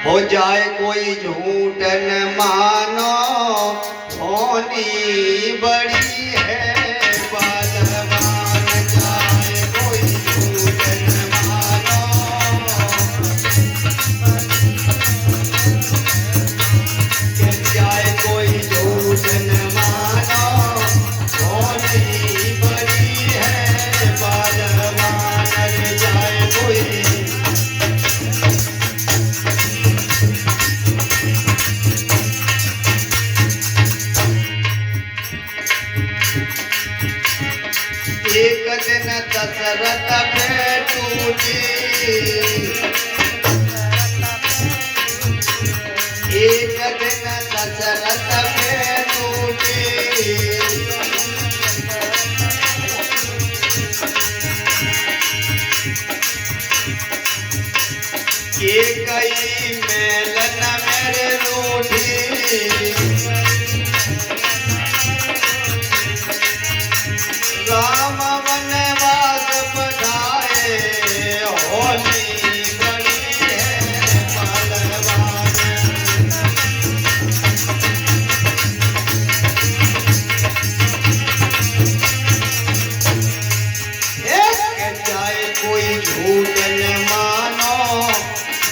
हो जाए कोई झूठ न मानो, होनी बड़ी है बलवान। जाए कोई झूठ न मानो, कि जाए कोई झूठ न मानो, होनी बड़ी है बलवान। जाए कोई एक दिन दशरथ पे टूटी, एक दिन दशरथ पे टूटी। एक ही मेलन मेरे रूठी, राम वनवास पठाए, होनी बड़ी है बलवान। चाहे कोई झूठ न मानो,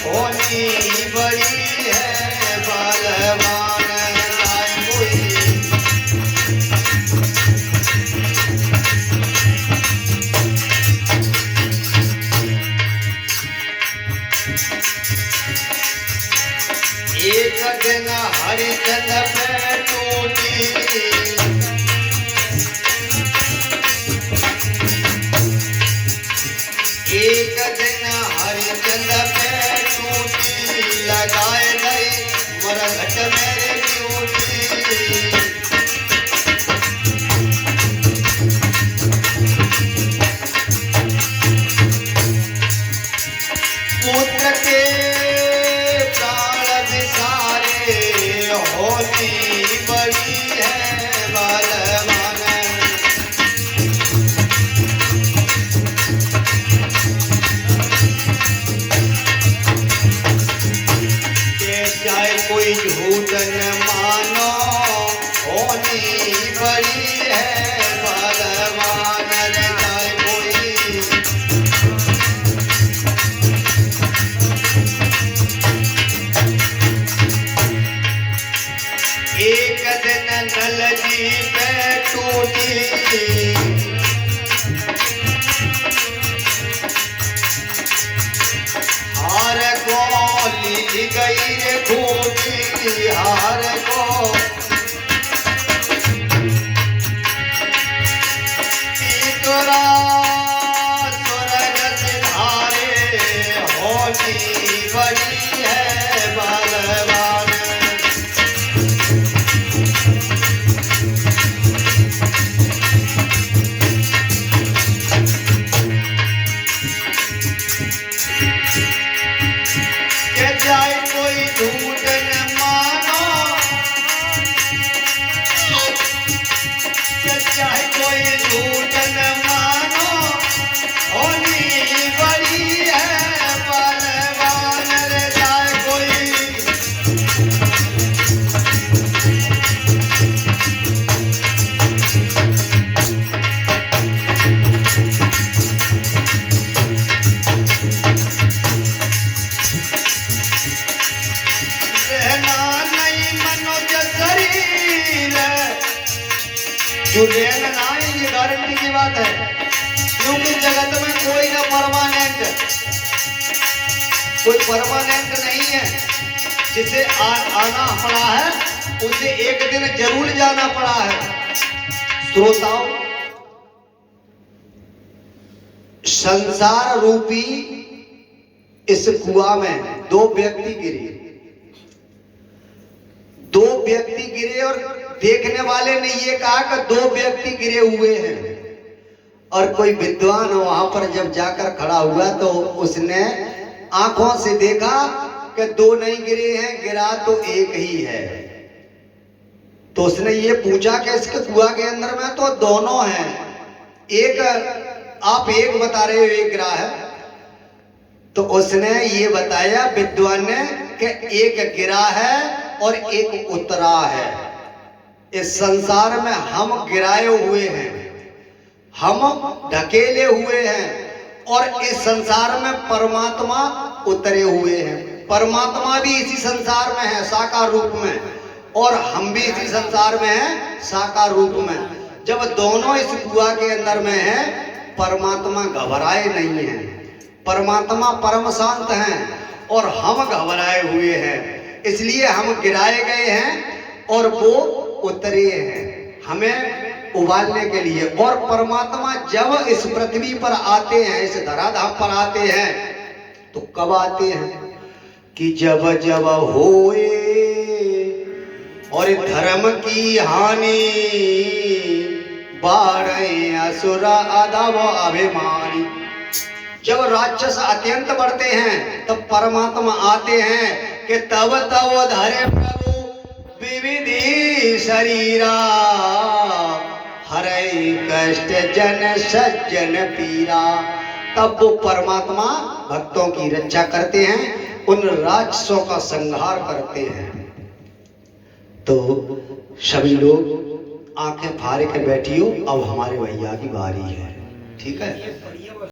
होनी बड़ी है बलवान। चाहे कोई एक दिन हरिचंद्र पे टूटी, एक दिन हरिचंद्र पे टूटी। लगाए गई मरघट मेरे ड्यूटी, पुत्र के प्राण विसारे, होनी बड़ी है बलवान। चाहे कोई झूठ न मानो, होनी बड़ी है बलवान। चाहे कोई एक दिन नल जी पे टूटी, हार को ली गई रे खूटी, हार को तीतरा स्वर्ग से धारे, होनी बड़ी है बलवान। जाए कोई झूठ न मानो, चाहे कोई झूठ न मानो, होनी बड़ी है बलवान। चाहे कोई जुड़ेगा ना, ये गारंटी की बात है। क्योंकि जगत में कोई ना परमानेंट नहीं है। जिसे आना पड़ा है उसे एक दिन जरूर जाना पड़ा है। श्रोताओं, संसार रूपी इस कुआं में दो व्यक्ति गिरे, दो व्यक्ति गिरे और देखने वाले ने ये कहा कि दो व्यक्ति गिरे हुए हैं। और कोई विद्वान वहां पर जब जाकर खड़ा हुआ तो उसने आंखों से देखा कि दो नहीं गिरे हैं, गिरा तो एक ही है। तो उसने ये पूछा कि इसके कुआं के अंदर में तो दोनों हैं, एक आप एक बता रहे हो एक गिरा है। तो उसने ये बताया विद्वान ने कि एक गिरा है और एक उतरा है। इस संसार में हम गिराए हुए हैं, हम ढकेले हुए हैं, और इस संसार में परमात्मा उतरे हुए हैं। परमात्मा भी इसी संसार में है साकार रूप में, और हम भी इसी संसार में हैं साकार रूप में। जब दोनों इस गुहा के अंदर में है, परमात्मा घबराए नहीं है, परमात्मा परम शांत हैं, और हम घबराए हुए हैं। इसलिए हम गिराए गए हैं और वो उतरे हैं हमें उबालने के लिए। और परमात्मा जब इस पृथ्वी पर आते हैं, इस धराधाम पर आते हैं, तो कब आते हैं कि जब जब होए और धर्म की हानि, बाढ़े असुर अधम अभिमानी। जब राक्षस अत्यंत बढ़ते हैं तब परमात्मा आते हैं कि तब तब धरे प्रभु विविधि शरीरा, हरे कष्ट जन सज्जन पीरा। तब वो परमात्मा भक्तों की रक्षा करते हैं, उन राक्षसों का संहार करते हैं। तो सभी लोग आंखें फाड़ के बैठियो, अब हमारे भैया की बारी है, ठीक है।